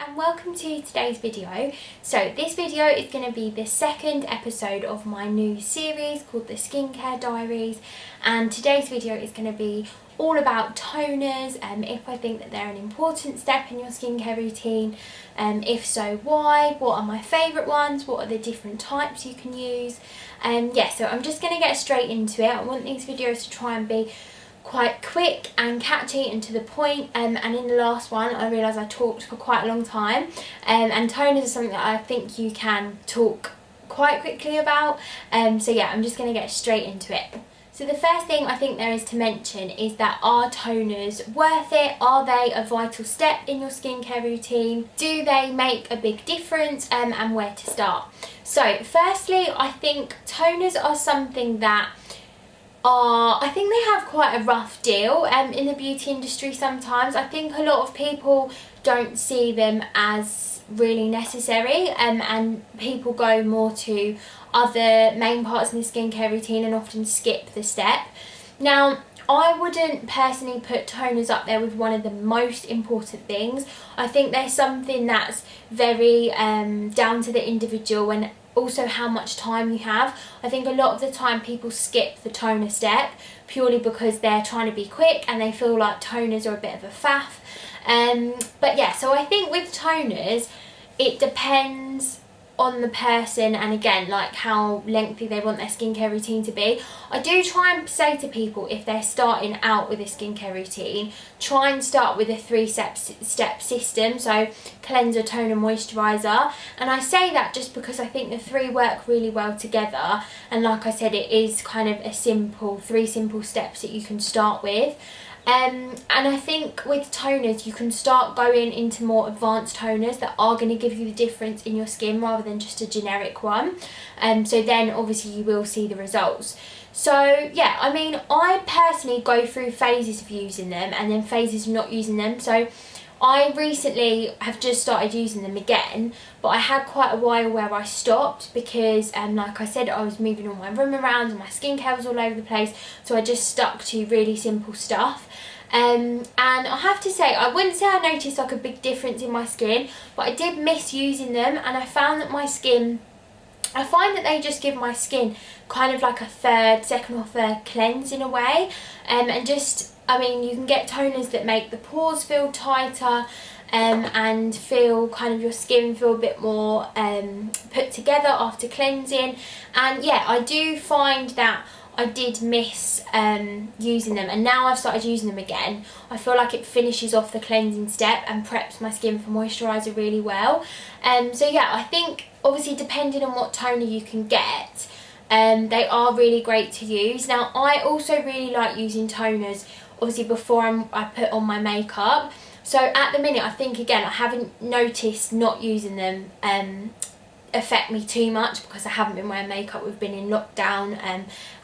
and welcome to today's video. So this video is going to be the second episode of my new series called the Skincare Diaries, and today's video is going to be all about toners, if I think that they're an important step in your skincare routine, if so why, what are my favourite ones, what are the different types you can use. So I'm just going to get straight into it. I want these videos to try and be quite quick and catchy and to the point, and in the last one I realised I talked for quite a long time, and toners are something that I think you can talk quite quickly about, so yeah, I'm just going to get straight into it. So the first thing I think there is to mention is that, are toners worth it? Are they a vital step in your skincare routine? Do they make a big difference, and where to start? So firstly, I think toners are something that I think they have quite a rough deal in the beauty industry sometimes. I think a lot of people don't see them as really necessary, and people go more to other main parts in the skincare routine and often skip the step. Now, I wouldn't personally put toners up there with one of the most important things. I think there's something that's very down to the individual and also how much time you have. I think a lot of the time people skip the toner step purely because they're trying to be quick and they feel like toners are a bit of a faff. But yeah, so I think with toners it depends on the person, and again, like how lengthy they want their skincare routine to be. I do try and say to people, if they're starting out with a skincare routine, try and start with a step system, so cleanser, toner, moisturiser. And I say that just because I think the three work really well together, and like I said, it is kind of a three simple steps that you can start with. And I think with toners you can start going into more advanced toners that are going to give you the difference in your skin rather than just a generic one, so then obviously you will see the results. So yeah, I mean, I personally go through phases of using them and then phases of not using them. So I recently have just started using them again, but I had quite a while where I stopped because, like I said, I was moving all my room around and my skincare was all over the place, so I just stuck to really simple stuff. And I have to say, I wouldn't say I noticed like a big difference in my skin, but I did miss using them, and I found that I find that they just give my skin kind of like a second or third cleanse in a way, and just, I mean, you can get toners that make the pores feel tighter, and feel kind of your skin feel a bit more put together after cleansing. And yeah, I do find that I did miss using them, and now I've started using them again. I feel like it finishes off the cleansing step and preps my skin for moisturiser really well. So yeah, I think obviously depending on what toner you can get, they are really great to use. Now, I also really like using toners obviously before I put on my makeup. So at the minute, I think, again, I haven't noticed not using them affect me too much because I haven't been wearing makeup. We've been in lockdown,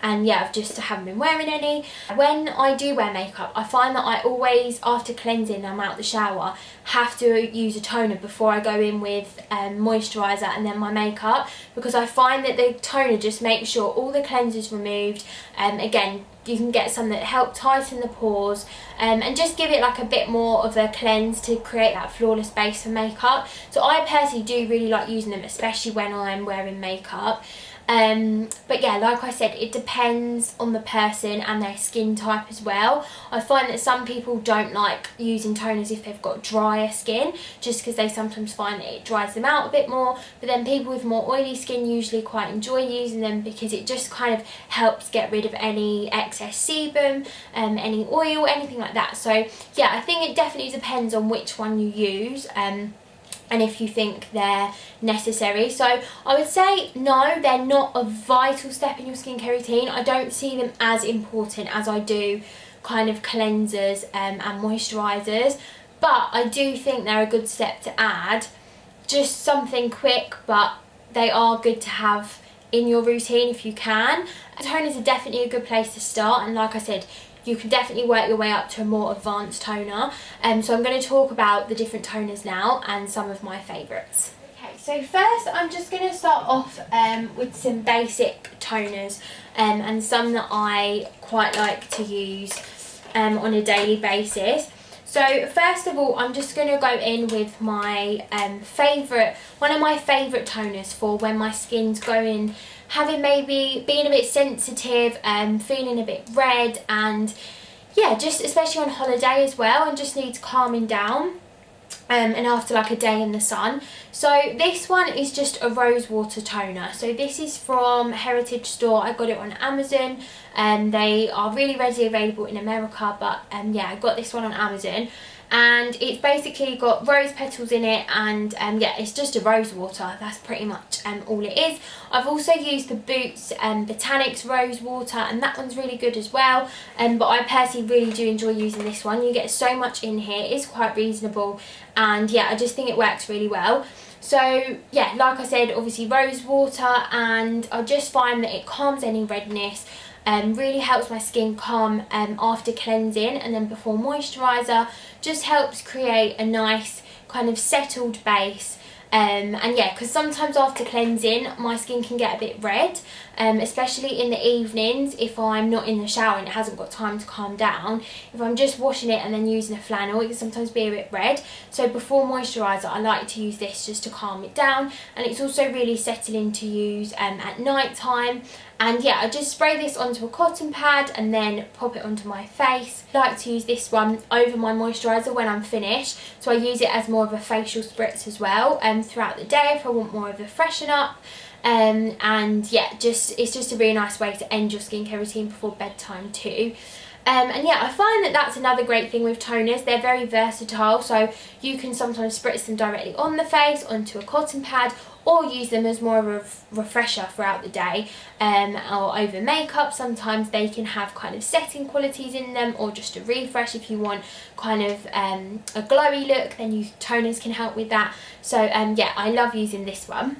and yeah, I haven't been wearing any. When I do wear makeup, I find that I always, after cleansing, I'm out the shower, have to use a toner before I go in with moisturiser and then my makeup, because I find that the toner just makes sure all the cleanser's removed. Again, you can get some that help tighten the pores, and just give it like a bit more of a cleanse to create that flawless base for makeup. So I personally do really like using them, especially when I'm wearing makeup. But yeah, like I said, it depends on the person and their skin type as well. I find that some people don't like using toners if they've got drier skin, just because they sometimes find that it dries them out a bit more. But then people with more oily skin usually quite enjoy using them because it just kind of helps get rid of any excess sebum, any oil, anything like that. So yeah, I think it definitely depends on which one you use, and if you think they're necessary. So I would say no, they're not a vital step in your skincare routine. I don't see them as important as I do kind of cleansers and moisturisers, but I do think they're a good step to add. Just something quick, but they are good to have in your routine if you can. Toners are definitely a good place to start, and like I said, you can definitely work your way up to a more advanced toner. So I'm going to talk about the different toners now and some of my favourites. Okay, so first I'm just going to start off with some basic toners, and some that I quite like to use on a daily basis. So first of all, I'm just going to go in with my one of my favourite toners for when my skin's being a bit sensitive, feeling a bit red, and yeah, just especially on holiday as well, and just needs calming down. And after like a day in the sun. So this one is just a rose water toner. So this is from Heritage Store. I got it on Amazon, and they are really readily available in America, but yeah, I got this one on Amazon, and it's basically got rose petals in it, and yeah, it's just a rose water. That's pretty much all it is. I've also used the Boots Botanics rose water, and that one's really good as well, but I personally really do enjoy using this one. You get so much in here, it's quite reasonable, and yeah, I just think it works really well. So yeah, like I said, obviously rose water, and I just find that it calms any redness, really helps my skin calm after cleansing, and then before moisturiser, just helps create a nice kind of settled base. And yeah, because sometimes after cleansing my skin can get a bit red, especially in the evenings if I'm not in the shower and it hasn't got time to calm down. If I'm just washing it and then using a flannel, it can sometimes be a bit red. So before moisturiser, I like to use this just to calm it down, and it's also really settling to use at night time. And yeah, I just spray this onto a cotton pad and then pop it onto my face. I like to use this one over my moisturiser when I'm finished, so I use it as more of a facial spritz as well throughout the day if I want more of a freshen up. And yeah, it's just a really nice way to end your skincare routine before bedtime too. And yeah, I find that that's another great thing with toners. They're very versatile, so you can sometimes spritz them directly on the face, onto a cotton pad, or use them as more of a refresher throughout the day, or over makeup. Sometimes they can have kind of setting qualities in them, or just a refresh if you want kind of a glowy look, then toners can help with that. So yeah, I love using this one.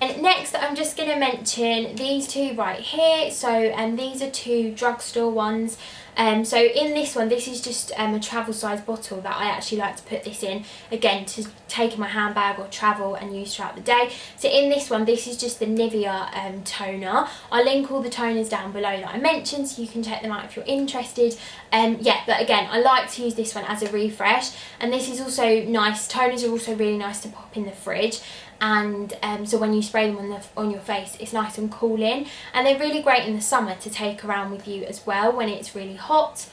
And next I'm just going to mention these two right here. So these are two drugstore ones. So in this one, this is just a travel size bottle that I actually like to put this in, again, to take in my handbag or travel and use throughout the day. So in this one, this is just the Nivea toner. I'll link all the toners down below that I mentioned, so you can check them out if you're interested. Yeah, but again, I like to use this one as a refresh, and this is also nice. Toners are also really nice to pop in the fridge, and so when you spray them on your face, it's nice and cooling, and they're really great in the summer to take around with you as well when it's really hot.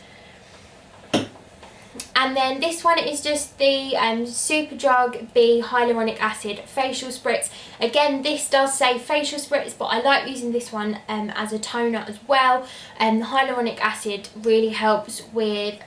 And then this one is just the Superdrug B Hyaluronic Acid Facial Spritz. Again, this does say facial spritz, but I like using this one as a toner as well. The hyaluronic acid really helps with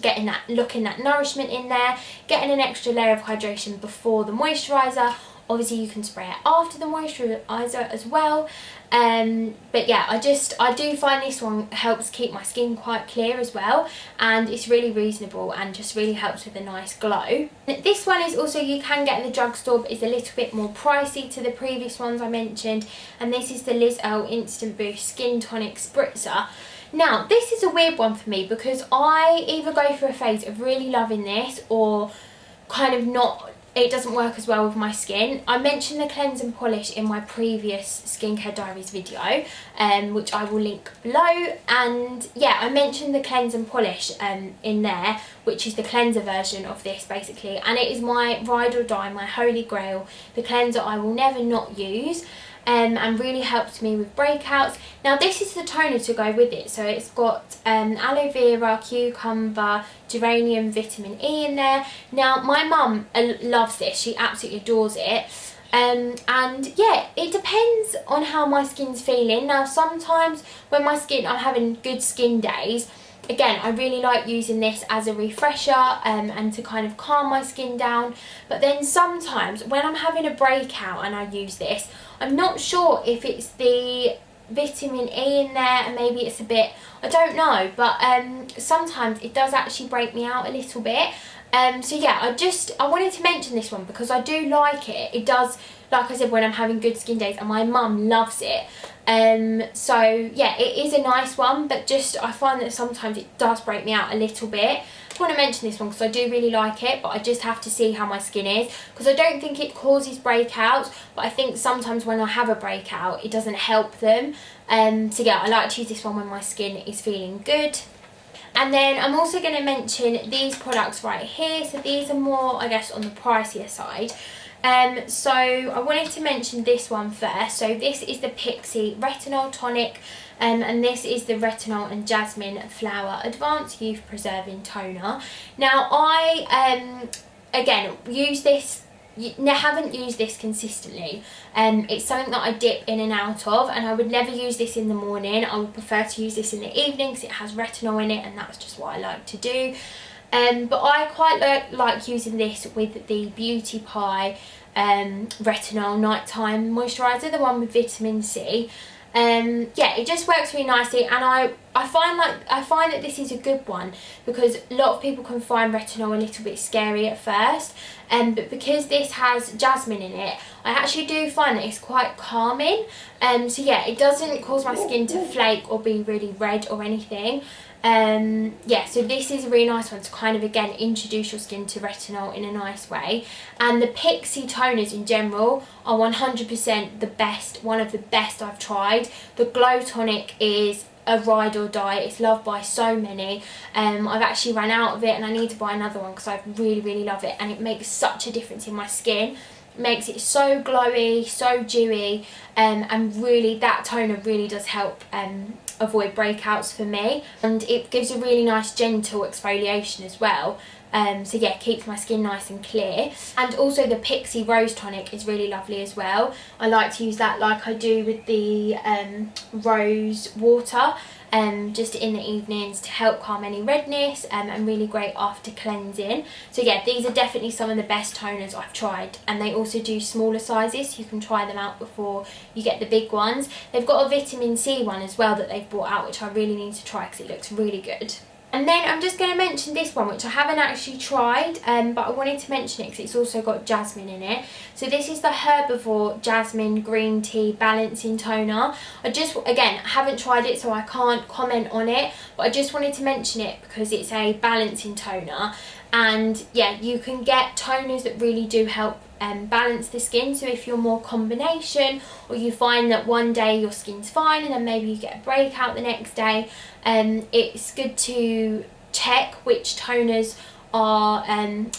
getting that nourishment in there, getting an extra layer of hydration before the moisturiser. Obviously you can spray it after the moisturiser as well. But yeah, I do find this one helps keep my skin quite clear as well, and it's really reasonable and just really helps with a nice glow. This one is also, you can get in the drugstore, but is a little bit more pricey to the previous ones I mentioned, and this is the Liz Earle Instant Boost Skin Tonic Spritzer. Now, this is a weird one for me because I either go through a phase of really loving this or kind of not. It doesn't work as well with my skin. I mentioned the cleanse and polish in my previous Skincare Diaries video, which I will link below. And yeah, I mentioned the cleanse and polish in there, which is the cleanser version of this basically. And it is my ride or die, my holy grail, the cleanser I will never not use. And really helps me with breakouts. Now this is the toner to go with it, so it's got aloe vera, cucumber, geranium, vitamin E in there. Now my mum loves this, she absolutely adores it. And yeah, it depends on how my skin's feeling. Now sometimes when I'm having good skin days, again, I really like using this as a refresher and to kind of calm my skin down. But then sometimes when I'm having a breakout and I use this, I'm not sure if it's the vitamin E in there and maybe it's a bit, I don't know, but sometimes it does actually break me out a little bit. So yeah, I wanted to mention this one because I do like it. It does, like I said, when I'm having good skin days, and my mum loves it. So yeah, it is a nice one, but just I find that sometimes it does break me out a little bit. I want to mention this one because I do really like it, but I just have to see how my skin is, because I don't think it causes breakouts, but I think sometimes when I have a breakout it doesn't help them. So yeah, I like to use this one when my skin is feeling good. And then I'm also going to mention these products right here. So these are more, I guess, on the pricier side. So I wanted to mention this one first. So this is the Pixi Retinol Tonic, and this is the Retinol and Jasmine Flower Advanced Youth Preserving Toner. Now I again haven't used this consistently. It's something that I dip in and out of, and I would never use this in the morning. I would prefer to use this in the evening because it has retinol in it, and that's just what I like to do. But I quite like using this with the Beauty Pie Retinol Nighttime Moisturiser, the one with vitamin C. Yeah, it just works really nicely, and I find that this is a good one because a lot of people can find retinol a little bit scary at first, but because this has jasmine in it, I actually do find that it's quite calming. So yeah, it doesn't cause my skin to flake or be really red or anything. Yeah, so this is a really nice one to kind of again introduce your skin to retinol in a nice way. And the Pixi toners in general are 100% the best, one of the best I've tried. The Glow Tonic is a ride or die. It's loved by so many. I've actually run out of it and I need to buy another one because I really love it, and it makes such a difference in my skin. It makes it so glowy, so dewy, and really that toner really does help avoid breakouts for me, and it gives a really nice gentle exfoliation as well. So yeah, keeps my skin nice and clear. And also the Pixi Rose Tonic is really lovely as well. I like to use that like I do with the rose water, just in the evenings to help calm any redness, and really great after cleansing. So yeah, these are definitely some of the best toners I've tried, and they also do smaller sizes, so you can try them out before you get the big ones. They've got a vitamin C one as well that they've brought out, which I really need to try because it looks really good. And then I'm just going to mention this one, which I haven't actually tried, but I wanted to mention it because it's also got jasmine in it. So this is the Herbivore Jasmine Green Tea Balancing Toner. I just, again, haven't tried it, so I can't comment on it, but I just wanted to mention it because it's a balancing toner. And yeah, you can get toners that really do help balance the skin. So if you're more combination, or you find that one day your skin's fine and then maybe you get a breakout the next day, it's good to check which toners are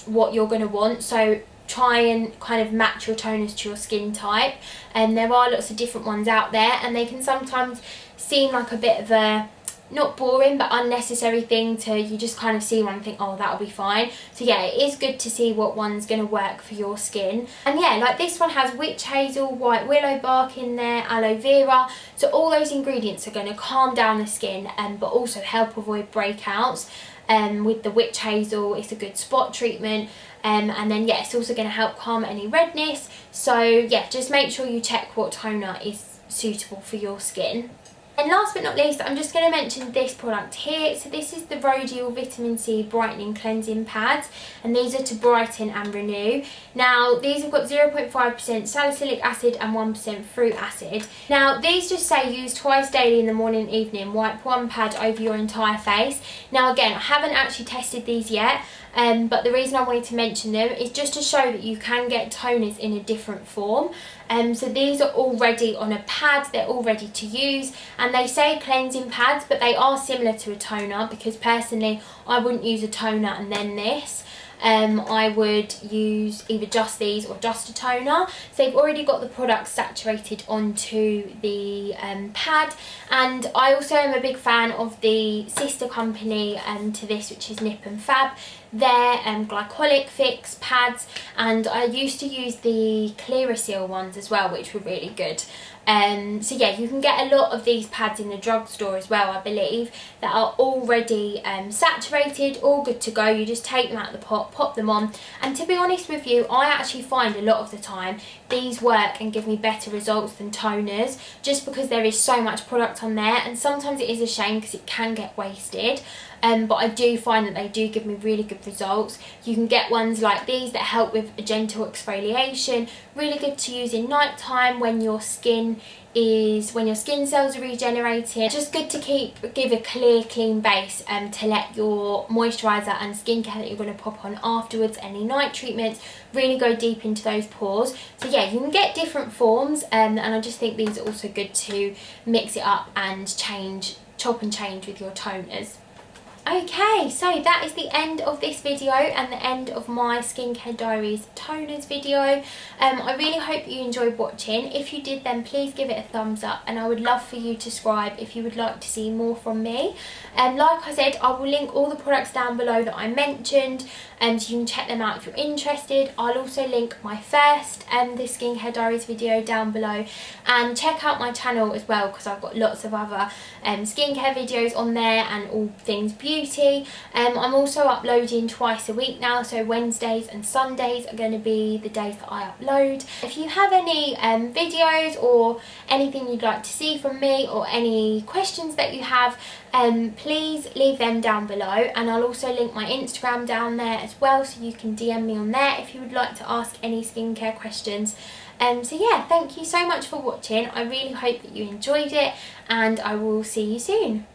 what you're going to want. So try and kind of match your toners to your skin type, and there are lots of different ones out there, and they can sometimes seem like a bit of a not boring but unnecessary thing to, you just kind of see one and think, oh, that'll be fine. So yeah, it is good to see what one's going to work for your skin. And yeah, like this one has witch hazel, white willow bark in there, aloe vera, so all those ingredients are going to calm down the skin, but also help avoid breakouts. With the witch hazel, it's a good spot treatment, and then yeah, it's also going to help calm any redness. So yeah, just make sure you check what toner is suitable for your skin. And last but not least, I'm just going to mention this product here. So this is the Rhodial Vitamin C Brightening Cleansing Pads, and these are to brighten and renew. Now these have got 0.5% salicylic acid and 1% fruit acid. Now these just say use twice daily in the morning and evening, wipe one pad over your entire face. Now again, I haven't actually tested these yet, but the reason I wanted to mention them is just to show that you can get toners in a different form. So these are already on a pad, they're all ready to use, and they say cleansing pads, but they are similar to a toner, because personally I wouldn't use a toner and then this. I would use either just these or just a toner. So they've already got the product saturated onto the pad. And I also am a big fan of the sister company to this, which is Nip and Fab. Their glycolic fix pads, and I used to use the Clearasil ones as well, which were really good. So yeah, you can get a lot of these pads in the drugstore as well, I believe, that are already saturated, all good to go. You just take them out of the pot, pop them on, and to be honest with you, I actually find a lot of the time these work and give me better results than toners, just because there is so much product on there, and sometimes it is a shame because it can get wasted. But I do find that they do give me really good results. You can get ones like these that help with a gentle exfoliation, really good to use in night time when your skin cells are regenerating. Just good to give a clear, clean base to let your moisturiser and skincare that you're going to pop on afterwards, any night treatments, really go deep into those pores. So yeah, you can get different forms, and I just think these are also good to mix it up and chop and change with your toners. Okay, so that is the end of this video and the end of my Skincare Diaries toners video. I really hope you enjoyed watching. If you did, then please give it a thumbs up, and I would love for you to subscribe if you would like to see more from me. Like I said, I will link all the products down below that I mentioned, so you can check them out if you're interested. I'll also link my first the Skincare Diaries video down below, and check out my channel as well, because I've got lots of other skincare videos on there and all things beauty. I'm also uploading twice a week now, so Wednesdays and Sundays are going to be the days that I upload. If you have any videos or anything you'd like to see from me, or any questions that you have, please leave them down below, and I'll also link my Instagram down there as well, so you can DM me on there if you would like to ask any skincare questions. So yeah, thank you so much for watching. I really hope that you enjoyed it, and I will see you soon.